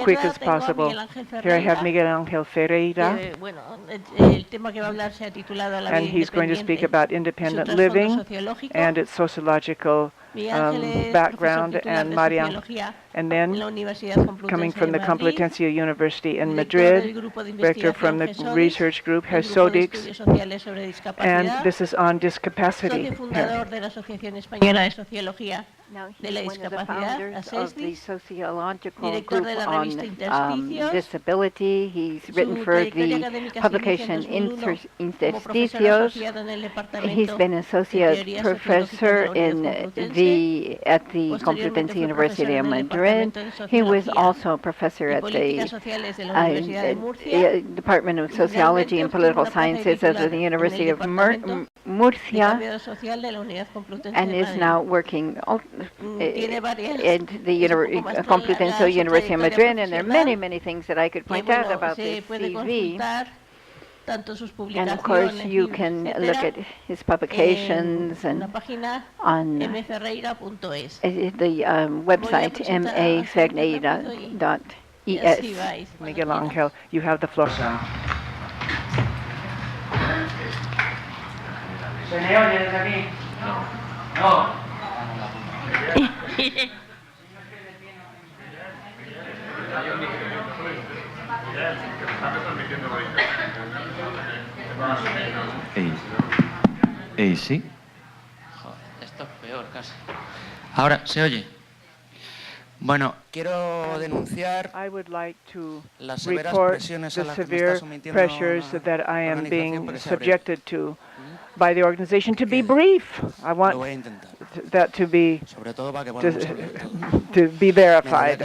quick as possible. Here I have Miguel Ángel Ferreira, and he's going to speak about independent living and its sociological background, and Mario, and then coming from the Complutense University in Madrid, director from the research group GESODIS, and this is on discapacity. Now, he's one of the founders of the sociological group on disability. He's written for the publication Interstitios. He's been associate professor at the Complutense University of Madrid. He was also a professor at the Department of Sociology and Political Sciences at the University of Murcia, and is now working at the Complutense University of Madrid. And there are many, many things that I could point out about this CV. And of course, you can look at his publications and on the website maferreira.es. Miguel Ángel, you have the floor. ¿Se me oye desde aquí? No. Sí. Joder, esto es peor casi. Ahora, ¿se oye? Bueno, quiero denunciar las severas presiones a las que me está sometiendo that I am being subjected to by the organization to be brief. I want that to be verified.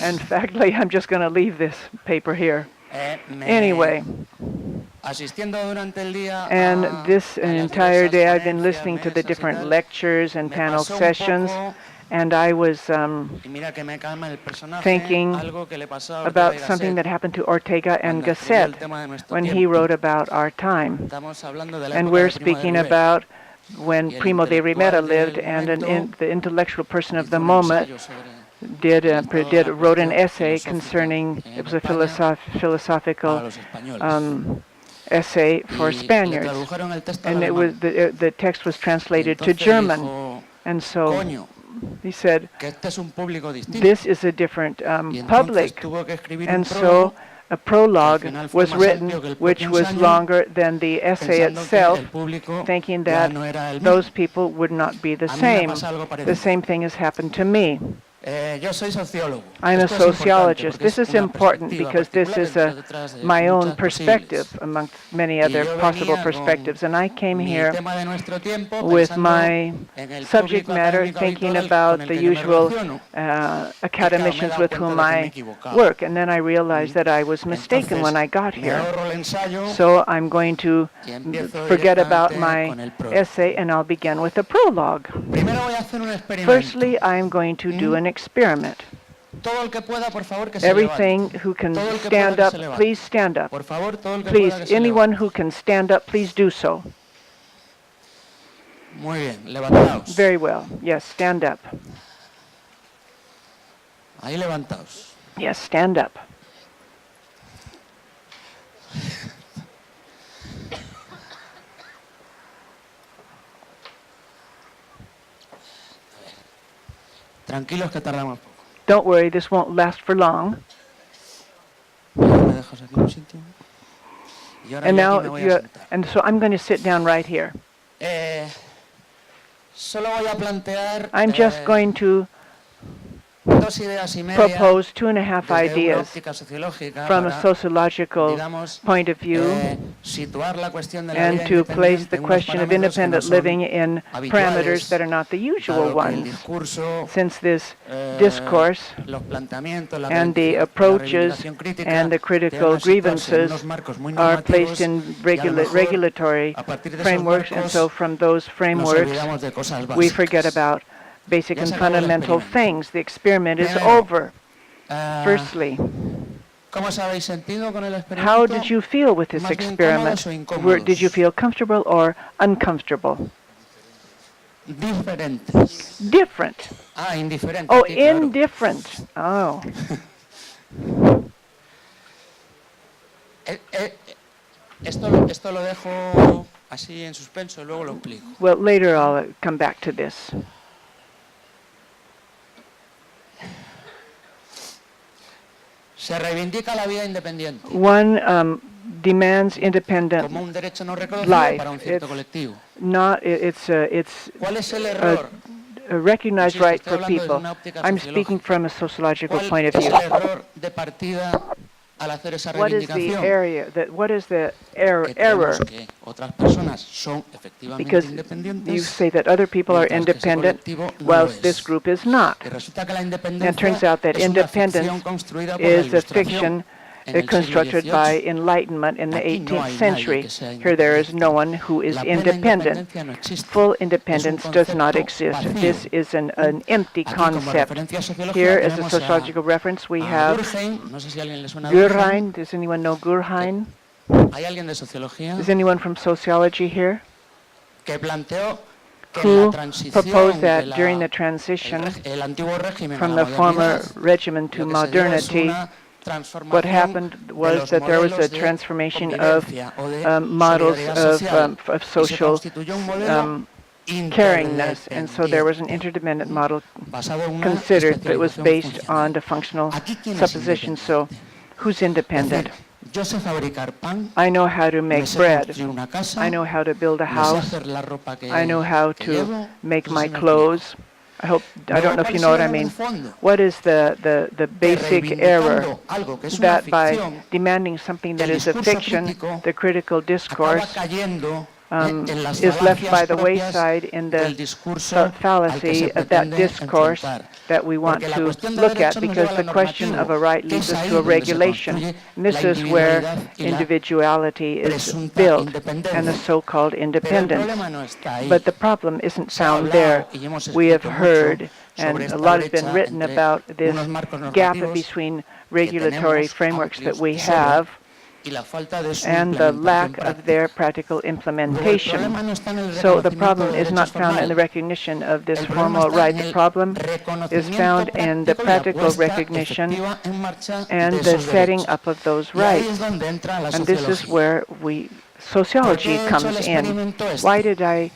In fact, I'm just going to leave this paper here. Anyway, and this entire day I've been listening to the different lectures and panel sessions, and I was thinking about something that happened to Ortega and Gasset when he wrote about our time. And we're speaking about when Primo de Rivera lived, and the intellectual person of the moment wrote an essay concerning, it was a philosophical essay for Spaniards, and it was the text was translated to German, and so he said, this is a different public, and so a prologue was written which was longer than the essay itself, thinking that those people would not be the same. The same thing has happened to me. I'm a sociologist. This is important because this is my own perspective amongst many other possible perspectives. And I came here with my subject matter thinking about the usual academicians with whom I work. And then I realized that I was mistaken when I got here. So I'm going to forget about my essay, and I'll begin with a prologue. Firstly, I'm going to do an experiment. Everything who can stand up, please stand up. Please, anyone who can stand up, please do so. Very well. Yes, stand up. Yes, stand up. Tranquilos que tardamos poco. Don't worry, this won't last for long. And now, and so I'm going to sit down right here. I'm just going to propose 2.5 ideas from a sociological point of view, and to place the question of independent living in parameters that are not the usual ones, since this discourse and the approaches and the critical grievances are placed in regulatory frameworks, and so from those frameworks we forget about basic and fundamental things. The experiment is over. Firstly, how did you feel with this experiment? Did you feel comfortable or uncomfortable? Diferentes. Different. Ah, indiferente. Oh, aquí, claro. indifferent. Oh. Esto lo dejo así en suspenso y luego lo explico. Well, later I'll come back to this. Se reivindica la vida independiente One demands independent como un derecho no reconocido life. para un cierto colectivo. It's ¿Cuál es el error? a recognized Insisto, right estoy for hablando desde people. una óptica I'm speaking sociológica. from a sociological ¿Cuál point of es view. el error de partida al hacer esa What is the reivindicación? what is the Que error? creemos que otras personas son efectivamente Because you independientes, say that other people are mientras que ese independent, colectivo no lo whilst this es. group is not. Y resulta que la And it independencia turns out that es una ficción independence construida por la is a Ilustración fiction en el siglo constructed by XVIII. Enlightenment in the Aquí no 18th hay nadie century. que sea Here there is no independiente. one who is La plena independent. independencia no existe. Full Es un independence does not concepto exist. vacío. This is an empty Aquí, como concept. referencia sociológica, Here, as a tenemos sociological reference, we a have Durkheim. No sé si a alguien le suena Durkheim. Gurheim. Does anyone know Gurheim? ¿Hay alguien de sociología Is anyone from sociology here? que planteó que en Who la transición proposed de that during the transition el antiguo régimen a from la the former modernidad, regimen to lo que se dio es modernity, una what transformación happened de was los that there was a modelos de transformation of convivencia o de models solidaridad social, of y se social constituyó un modelo caringness, and so there was an interdependiente interdependent model basado en una considered, but it was especialización based on funcional. the functional Aquí, ¿quién es supposition. So, independiente? who's Es independent? decir, yo sé fabricar pan, I know how to me make sé bread. construir una casa, I know how to build a me sé house. hacer la ropa que I know how que to llevo, make no sé my si me explico. clothes. I don't know if you know what I mean. What is the basic error? Algo que es una That by ficción, demanding something that el is a discurso fiction, crítico the critical acaba discourse cayendo en las is left falacias by the propias wayside in del the discurso al que fallacy se of that pretende discourse enfrentar. that we want Porque la to cuestión de look at, derechos nos because lleva a the lo question of a normativo, right que leads es us ahí to a donde se regulation. construye And this la is where individualidad y la individuality is presunta built and the independencia. so-called Pero el independence. problema no está ahí. But the problem isn't Se ha found there. hablado y hemos We have escrito mucho heard, sobre and a esta lot has been brecha written entre about this unos marcos gap normativos between que regulatory tenemos frameworks that amplios we y sobran have y la falta de su and the implementación lack of their práctica. practical Luego, el implementation. problema no está en el So the reconocimiento problem de is not derechos found in the formales. recognition of this El problema formal está right. en The el problem is reconocimiento found in the práctico y la practical puesta recognition efectiva en marcha de and the esos setting derechos. up of those Y ahí es rights. donde entra la And this is sociología. where ¿Por sociology qué he hecho el comes in. experimento Why este? did I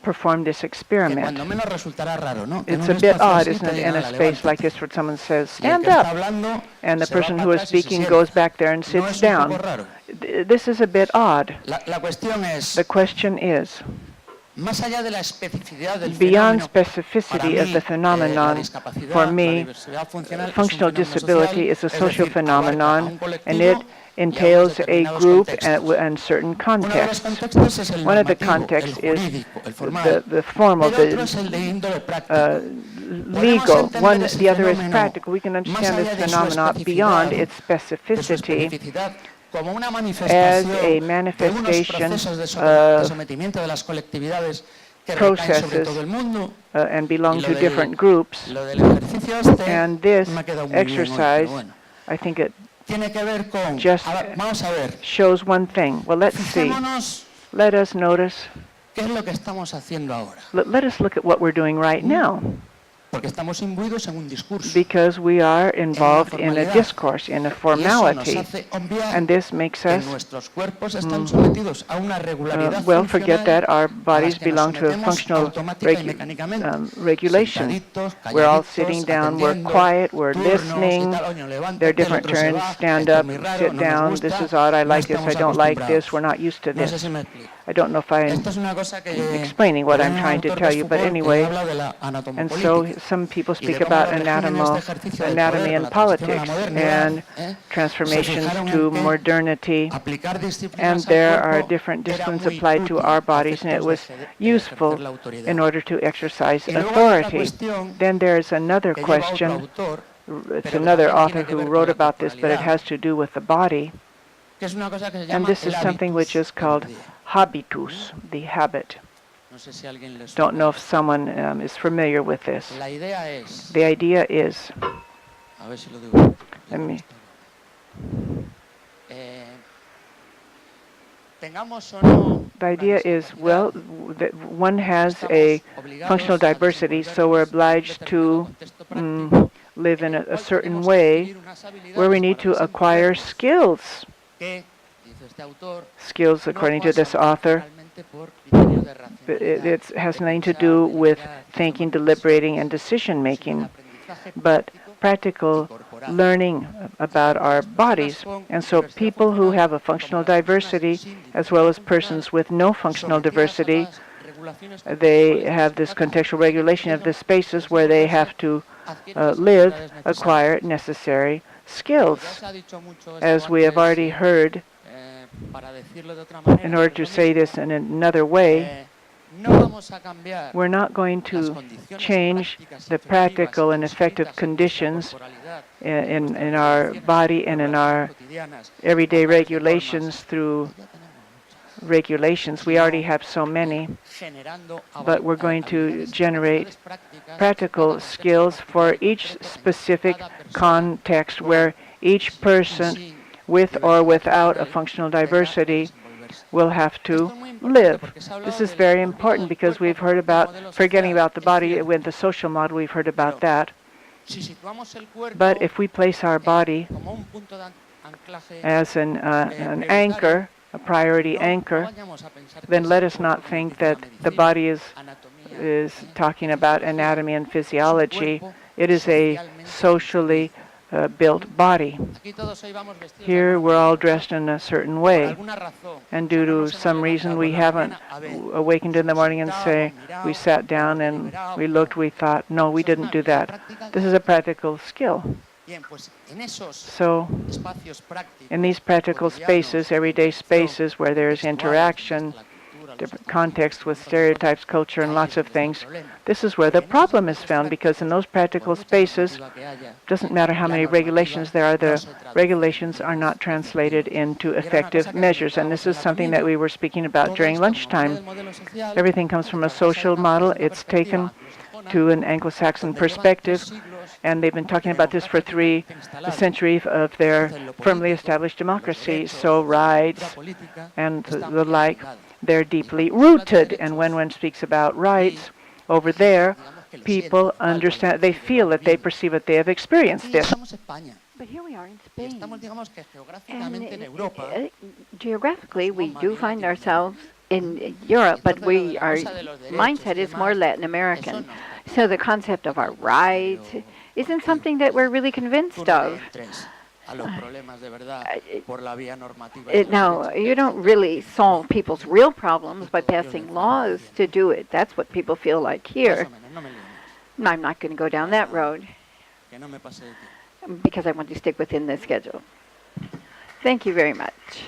perform this Que experiment? cuando menos resultará raro, ¿no? Que en It's un a bit espacio odd, así isn't te it, digan, in a "Hala, space like levántate". this where someone says, Y el stand que está up, hablando and the se va person para who is atrás y se speaking sienta. goes back there and ¿No sits es un poco down. raro? This is a bit odd. La cuestión es, The question is, más allá de la especificidad del beyond fenómeno, para specificity of mí, the la phenomenon, discapacidad, for la me, diversidad funcional es un functional fenómeno disability social, is a es social decir, abarca a phenomenon, un colectivo and it y a unos entails a determinados group contextos. and certain Uno de los contexts. contextos es el One of the normativo, el contexts is jurídico, el formal, the formal, pero otro es the el de índole práctico. legal. Podemos entender ese The other is fenómeno practical. We can más understand this allá de su phenomena beyond especificidad, its specificity como una as manifestación a de unos manifestation procesos de of sometimiento de las colectividades que recaen sobre todo processes el mundo. and Y belong to different groups. lo del ejercicio este And this me ha quedado muy bien hoy, exercise, pero bueno. I think it Tiene que ver con, just vamos a ver, shows one thing. Well, let's see. fijémonos Let us notice. qué es lo que estamos haciendo ahora. Let us look at what we're doing right now. Porque estamos imbuidos en un discurso. Because we are involved in a formalidad. discourse, in a Y eso nos formality. hace obviar And this makes que us, nuestros cuerpos están sometidos a una regularidad forget funcional that our a las bodies que nos belong to a sometemos functional automática y mecánicamente. regulation. Sentaditos, We're all calladitos, sitting down, we're atendiendo, quiet, we're turnos y listening. tal. Oye, levántate, There are el different otro se turns, va, stand esto es up, muy raro, sit no nos down, gusta, this is odd, I no like this, I estamos don't like acostumbrados. this, we're not used to No sé this. si me explico. I don't know if I'm Esto es una cosa que explaining what I'm un trying to autor tell que es you, but Foucault, que anyway, habla de la and so anatomopolítica. some people Y speak de cómo about los regímenes de ejercicio del poder anatomy con and la transición a la politics modernidad, and se transformations fijaron to en que modernity, aplicar and disciplinas al there are cuerpo different era disciplines muy applied to útil our a bodies, and it efectos was de useful ejercer la autoridad. in order to exercise Y luego hay otra authority. cuestión Then there's another que lleva otro question, autor, it's pero que another también author tiene que who ver con wrote la about this, but it corporalidad, has to do with the body, que es una cosa que se and llama this el is something which hábitus is called del día. habitus, the habit. No sé si a alguien le suena. Don't know if someone is familiar with this. La idea es, The idea is, a ver si lo digo. let me, Tengamos o no The idea is, well, that one has a functional diversity, so we're obliged to live in a certain way where we need to acquire skills. Skills, according to this author, it has nothing to do with thinking, deliberating, and decision-making, but practical learning about our bodies. And so people who have a functional diversity, as well as persons with no functional diversity, they have this contextual regulation of the spaces where they have to live, acquire necessary skills. As we have already heard, in order to say this in another way, we're not going to change the practical and effective conditions in our body and in our everyday regulations through regulations. We already have so many, but we're going to generate practical skills for each specific context where each person, with or without a functional diversity, will have to live. This is very important because we've heard about forgetting about the body with the social model. We've heard about that. But if we place our body as an anchor, a priority anchor, then let us not think that the body is talking about anatomy and physiology. It is a socially built body. Here we're all dressed in a certain way, and due to some reason we haven't awakened in the morning and say we sat down and we looked, we thought, no, we didn't do that. This is a practical skill. So in these practical spaces, everyday spaces where there's interaction, different contexts with stereotypes, culture, and lots of things, this is where the problem is found, because in those practical spaces, doesn't matter how many regulations there are, the regulations are not translated into effective measures. And this is something that we were speaking about during lunchtime. Everything comes from a social model. It's taken to an Anglo-Saxon perspective, and they've been talking about this for 3 centuries of their firmly established democracy. So rights and the like, they're deeply rooted. And when one speaks about rights over there, people understand, they feel that they perceive that they have experienced this. But here we are in Spain. And geographically, we do find ourselves in Europe, but our mindset is more Latin American. So the concept of our rights isn't something that we're really convinced of. Now, you don't really solve people's real problems by passing laws to do it. That's what people feel like here. And I'm not going to go down that road because I want to stick within the schedule. Thank you very much.